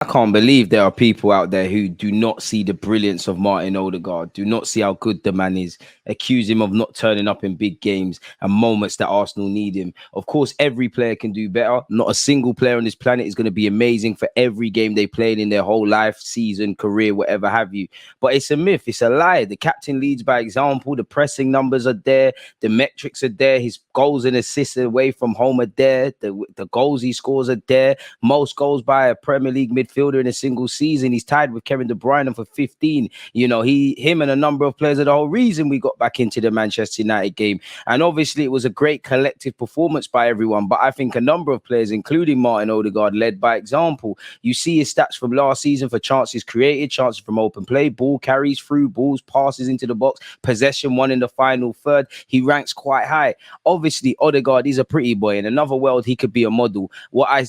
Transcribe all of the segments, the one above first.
I can't believe there are people out there who do not see the brilliance of Martin Odegaard, do not see how good the man is, accuse him of not turning up in big games and moments that Arsenal need him. Of course, every player can do better. Not a single player on this planet is going to be amazing for every game they played in their whole life, season, career, whatever have you. But it's a myth. It's a lie. The captain leads by example. The pressing numbers are there. The metrics are there. His goals and assists away from home are there. The goals he scores are there. Most goals by a Premier League midfielder in a single season. He's tied with Kevin De Bruyne for 15. You know, him and a number of players are the whole reason we got back into the Manchester United game. And obviously it was a great collective performance by everyone. But I think a number of players, including Martin Ødegaard, led by example. You see his stats from last season for chances created, chances from open play, ball carries, through balls, passes into the box, possession won in the final third. He ranks quite high. Obviously, Odegaard is a pretty boy. In another world, he could be a model. Why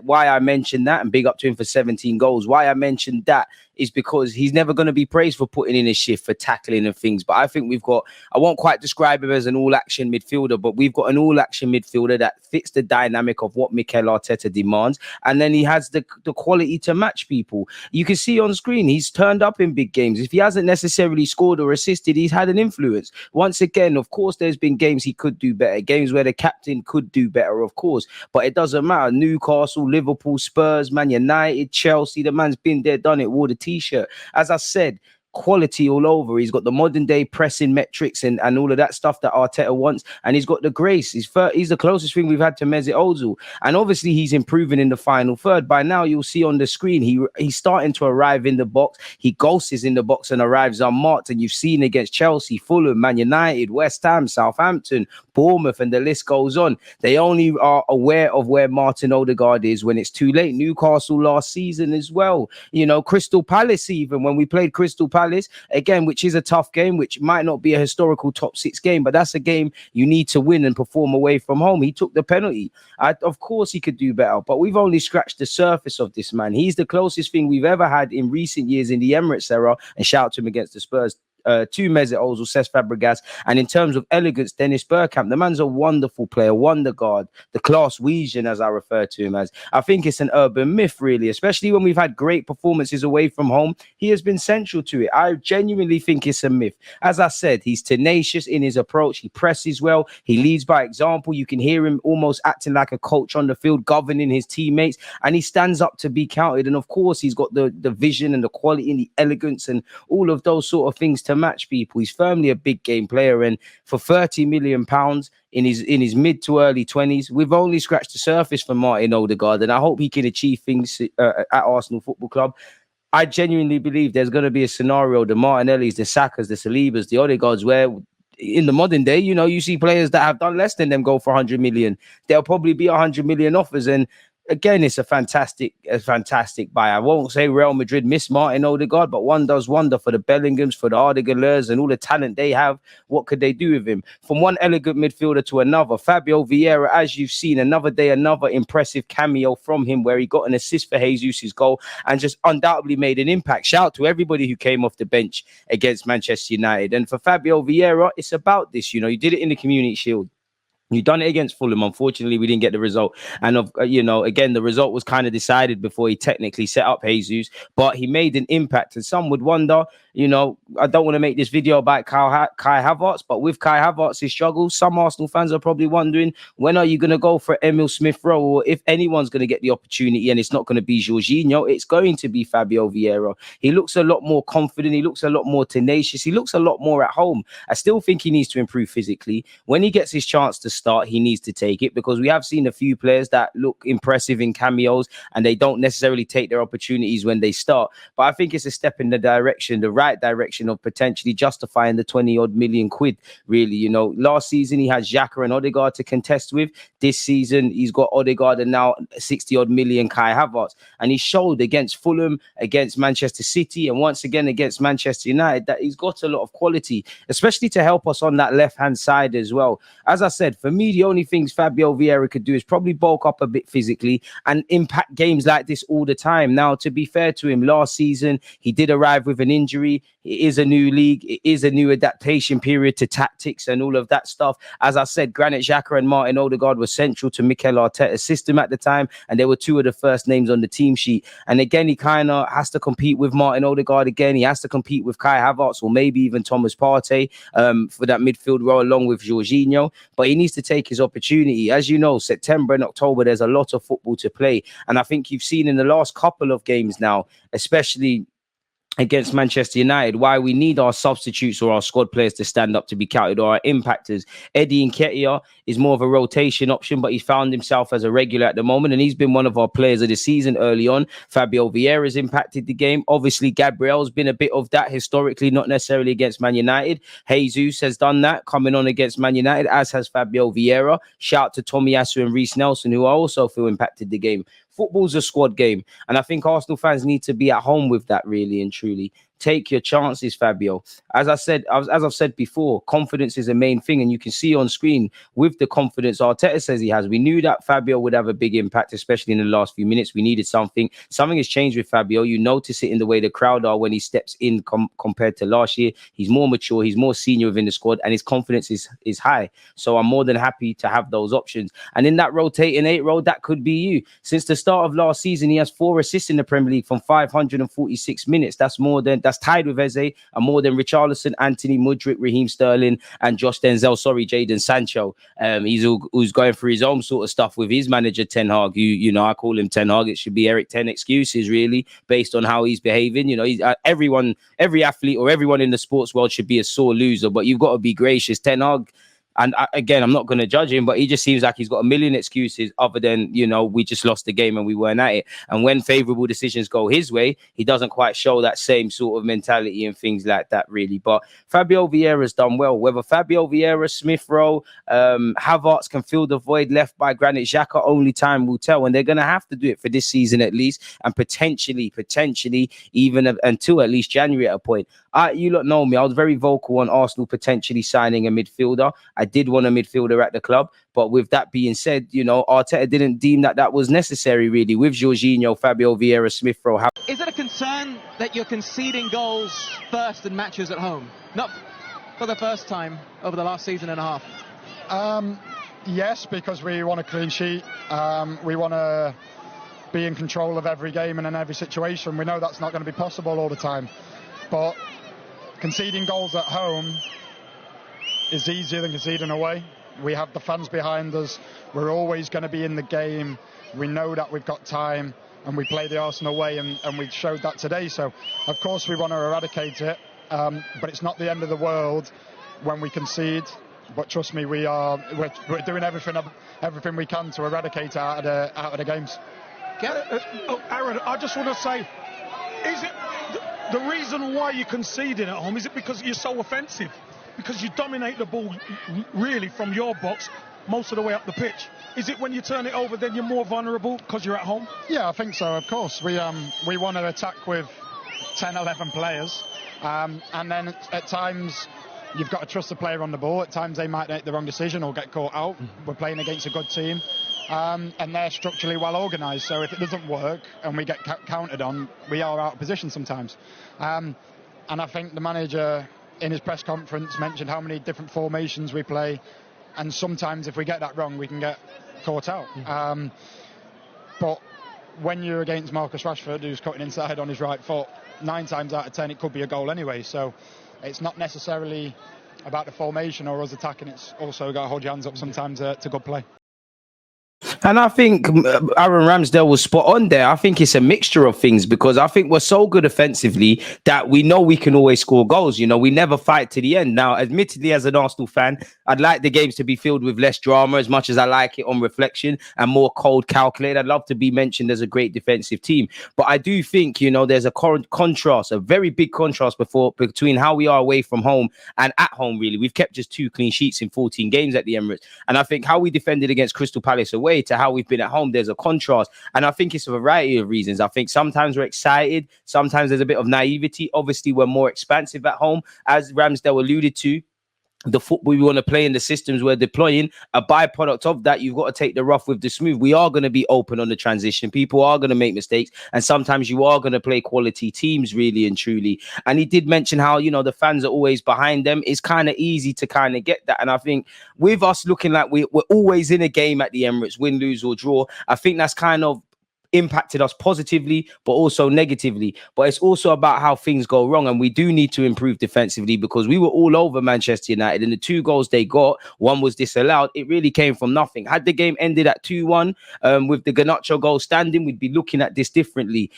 I mentioned that, and big up to him for 17 goals. Why I mentioned that is because he's never going to be praised for putting in a shift, for tackling and things. But I think we've got, I won't quite describe him as an all-action midfielder, but we've got an all-action midfielder that fits the dynamic of what Mikel Arteta demands. And then he has the quality to match people. You can see on screen, he's turned up in big games. If he hasn't necessarily scored or assisted, he's had an influence. Once again, of course, there's been games he could do better, games where the captain could do better, of course. But it doesn't matter. Newcastle, Liverpool, Spurs, Man United, Chelsea, the man's been there, done it, wore the t-shirt. As I said, quality all over. He's got the modern day pressing metrics and all of that stuff that Arteta wants, and he's got the grace. He's the closest thing we've had to Mesut Ozil, and obviously he's improving in the final third. By now you'll see on the screen he's starting to arrive in the box. He ghosts in the box and arrives unmarked, and you've seen against Chelsea, Fulham, Man United, West Ham, Southampton, Bournemouth, and the list goes on. They only are aware of where Martin Ødegaard is when it's too late. Newcastle last season as well, you know, Crystal Palace, even when we played Crystal Palace again, which is a tough game, which might not be a historical top six game, but that's a game you need to win and perform away from home. He took the penalty. Of course he could do better, but we've only scratched the surface of this man. He's the closest thing we've ever had in recent years in the Emirates era, and shout out to him against the Spurs. To Mesut Ozil, Cesc Fabregas, and in terms of elegance, Dennis Bergkamp. The man's a wonderful player, wonder guard, the class Weasian, as I refer to him as. I think it's an urban myth, really, especially when we've had great performances away from home. He has been central to it. I genuinely think it's a myth. As I said, he's tenacious in his approach. He presses well. He leads by example. You can hear him almost acting like a coach on the field, governing his teammates, and he stands up to be counted. And of course, he's got the vision and the quality and the elegance and all of those sort of things to match people. He's firmly a big game player, and for £30 million in his mid to early 20s, we've only scratched the surface for Martin Ødegaard, and I hope he can achieve things at Arsenal Football Club. I genuinely believe there's going to be a scenario, the Martinellis, the Sakas, the Salibas, the Odegaards, where in the modern day, you know, you see players that have done less than them go for 100 million. There'll probably be 100 million offers, and again, it's a fantastic buy. I won't say Real Madrid miss Martin Ødegaard, but one does wonder for the Bellinghams, for the Ødegaards, and all the talent they have. What could they do with him? From one elegant midfielder to another, Fabio Vieira, as you've seen, another day, another impressive cameo from him, where he got an assist for Jesus' goal and just undoubtedly made an impact. Shout out to everybody who came off the bench against Manchester United. And for Fabio Vieira, it's about this. You know, you did it in the Community Shield. You've done it against Fulham. Unfortunately, we didn't get the result. And, again, the result was kind of decided before he technically set up Jesus. But he made an impact. And some would wonder, you know, I don't want to make this video about Kai Havertz, but with Kai Havertz's struggles, some Arsenal fans are probably wondering, when are you going to go for Emil Smith-Rowe? Or if anyone's going to get the opportunity, and it's not going to be Jorginho, it's going to be Fabio Vieira. He looks a lot more confident. He looks a lot more tenacious. He looks a lot more at home. I still think he needs to improve physically. When he gets his chance to start, he needs to take it, because we have seen a few players that look impressive in cameos and they don't necessarily take their opportunities when they start. But I think it's a step in the right direction of potentially justifying the 20-odd million quid, really. You know, last season he had Xhaka and Odegaard to contest with. This season he's got Odegaard and now 60-odd million Kai Havertz. And he showed against Fulham, against Manchester City, and once again against Manchester United that he's got a lot of quality, especially to help us on that left-hand side as well. As I said, for me, the only things Fabio Vieira could do is probably bulk up a bit physically and impact games like this all the time. Now, to be fair to him, last season he did arrive with an injury. It is a new league. It is a new adaptation period to tactics and all of that stuff. As I said, Granit Xhaka and Martin Ødegaard were central to Mikel Arteta's system at the time, and they were two of the first names on the team sheet. And again, he kind of has to compete with Martin Ødegaard again. He has to compete with Kai Havertz or maybe even Thomas Partey for that midfield role along with Jorginho. But he needs to take his opportunity. As you know, September and October, there's a lot of football to play. And I think you've seen in the last couple of games now, especially against Manchester United, why we need our substitutes or our squad players to stand up to be counted, or our impactors. Eddie Nketiah is more of a rotation option, but he's found himself as a regular at the moment, and he's been one of our players of the season early on. Fabio Vieira has impacted the game. Obviously, Gabriel's been a bit of that historically, not necessarily against Man United. Jesus has done that, coming on against Man United, as has Fabio Vieira. Shout to Tomiyasu and Reece Nelson, who I also feel impacted the game. Football's a squad game, and I think Arsenal fans need to be at home with that, really and truly. Take your chances, Fabio. As I've said before, confidence is the main thing, and you can see on screen with the confidence Arteta says he has. We knew that Fabio would have a big impact, especially in the last few minutes. We needed something. Something has changed with Fabio. You notice it in the way the crowd are when he steps in compared to last year. He's more mature. He's more senior within the squad, and his confidence is high. So I'm more than happy to have those options. And in that rotating 8 role, that could be you. Since the start of last season, he has 4 assists in the Premier League from 546 minutes. That's tied with Eze and more than Richarlison, Anthony, Mudryk, Raheem Sterling, and Josh Denzel. Sorry, Jadon Sancho. Who's going through his own sort of stuff with his manager Ten Hag. You know, I call him Ten Hag. It should be Eric Ten excuses, really, based on how he's behaving. You know, every athlete or everyone in the sports world should be a sore loser, but you've got to be gracious. Ten Hag. And again, I'm not going to judge him, but he just seems like he's got a million excuses other than, you know, we just lost the game and we weren't at it. And when favourable decisions go his way, he doesn't quite show that same sort of mentality and things like that, really. But Fabio Vieira's done well. Whether Fabio Vieira, Smith Rowe, Havertz can fill the void left by Granit Xhaka, only time will tell. And they're going to have to do it for this season at least, and potentially even until at least January at a point. You lot know me. I was very vocal on Arsenal potentially signing a midfielder. I did want a midfielder at the club, but with that being said, you know, Arteta didn't deem that was necessary, really, with Jorginho, Fabio Vieira, Smith Rowe. Is it a concern that you're conceding goals first in matches at home? Not for the first time over the last season and a half. Yes, because we want a clean sheet. We want to be in control of every game and in every situation. We know that's not going to be possible all the time, but conceding goals at home is easier than conceding away. We have the fans behind us. We're always going to be in the game. We know that we've got time, and we play the Arsenal way, and we showed that today. So, of course, we want to eradicate it, but it's not the end of the world when we concede. But trust me, we're doing everything we can to eradicate it out of the games. Aaron, I just want to say, is it the reason why you're conceding at home? Is it because you're so offensive? Because you dominate the ball really from your box most of the way up the pitch. Is it when you turn it over then you're more vulnerable because you're at home? Yeah, I think so, of course. We want to attack with 10, 11 players. And then at times you've got to trust the player on the ball. At times they might make the wrong decision or get caught out. We're playing against a good team. And they're structurally well organised. So if it doesn't work and we get counted on, we are out of position sometimes. And I think the manager in his press conference mentioned how many different formations we play, and sometimes if we get that wrong we can get caught out. But when you're against Marcus Rashford, who's cutting inside on his right foot, 9 times out of 10 it could be a goal anyway. So it's not necessarily about the formation or us attacking, it's also got to hold your hands up sometimes to good play. And I think Aaron Ramsdale was spot on there. I think it's a mixture of things, because I think we're so good offensively that we know we can always score goals. You know, we never fight to the end. Now, admittedly, as an Arsenal fan, I'd like the games to be filled with less drama, as much as I like it on reflection, and more cold, calculated. I'd love to be mentioned as a great defensive team. But I do think, you know, there's a contrast, a very big contrast between how we are away from home and at home, really. We've kept just 2 clean sheets in 14 games at the Emirates. And I think how we defended against Crystal Palace away to how we've been at home, there's a contrast. And I think it's a variety of reasons. I think sometimes we're excited. Sometimes there's a bit of naivety. Obviously, we're more expansive at home, as Ramsdale alluded to. the football we want to play and the systems we're deploying, a byproduct of that, you've got to take the rough with the smooth. We are going to be open on the transition. People are going to make mistakes, and sometimes you are going to play quality teams, really and truly. And he did mention how, you know, the fans are always behind them. It's kind of easy to kind of get that. And I think with us looking like we're always in a game at the Emirates, win, lose or draw, I think that's kind of impacted us positively but also negatively. But it's also about how things go wrong, and we do need to improve defensively, because we were all over Manchester United, and the 2 goals they got, one was disallowed, it really came from nothing. Had the game ended at 2-1 with the Garnacho goal standing, we'd be looking at this differently.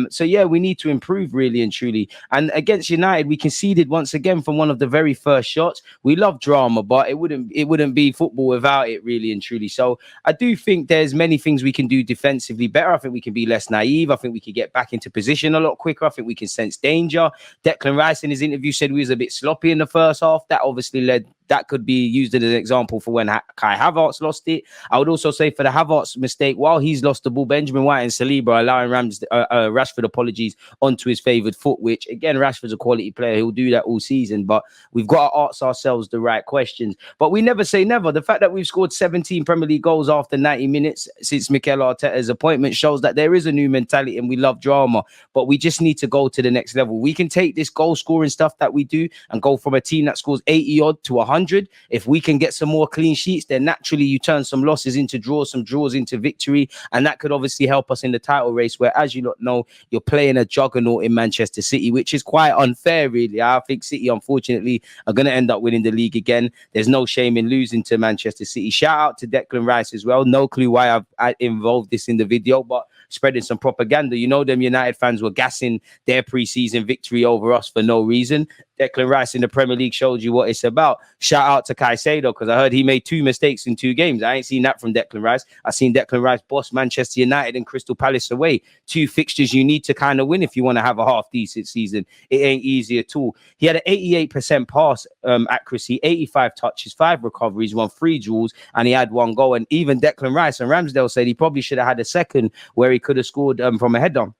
So yeah, we need to improve, really and truly. And against United, we conceded once again from one of the very first shots. We love drama, but it wouldn't be football without it, really and truly. So I do think there's many things we can do defensively better. I think we can be less naive. I think we can get back into position a lot quicker. I think we can sense danger. Declan Rice in his interview said we was a bit sloppy in the first half. That obviously that could be used as an example for when Kai Havertz lost it. I would also say for the Havertz mistake, while he's lost the ball, Benjamin White and Saliba are allowing Rashford, apologies, onto his favoured foot, which again, Rashford's a quality player. He'll do that all season, but we've got to ask ourselves the right questions. But we never say never. The fact that we've scored 17 Premier League goals after 90 minutes since Mikel Arteta's appointment shows that there is a new mentality, and we love drama, but we just need to go to the next level. We can take this goal scoring stuff that we do and go from a team that scores 80 odd to 100. If we can get some more clean sheets, then naturally you turn some losses into draws, some draws into victory, and that could obviously help us in the title race, where, as you lot know, you're playing a juggernaut in Manchester City, which is quite unfair, really. I think City, unfortunately, are going to end up winning the league again. There's no shame in losing to Manchester City. Shout out to Declan Rice as well. No clue why I've involved this in the video, but spreading some propaganda. You know, them United fans were gassing their pre-season victory over us for no reason. Declan Rice in the Premier League showed you what it's about. Shout out to Caicedo, because I heard he made 2 mistakes in 2 games. I ain't seen that from Declan Rice. I seen Declan Rice boss Manchester United and Crystal Palace away. 2 fixtures you need to kind of win if you want to have a half-decent season. It ain't easy at all. He had an 88% pass accuracy, 85 touches, 5 recoveries, won 3 duels, and he had 1 goal. And even Declan Rice and Ramsdale said he probably should have had a second where he could have scored from a header.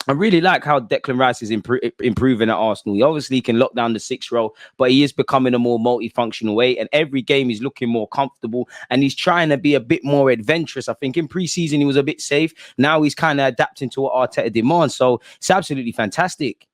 I really like how Declan Rice is improving at Arsenal. He obviously can lock down the 6th row, but he is becoming a more multifunctional way. And every game he's looking more comfortable, and he's trying to be a bit more adventurous. I think in pre-season he was a bit safe. Now he's kind of adapting to what Arteta demands. So it's absolutely fantastic.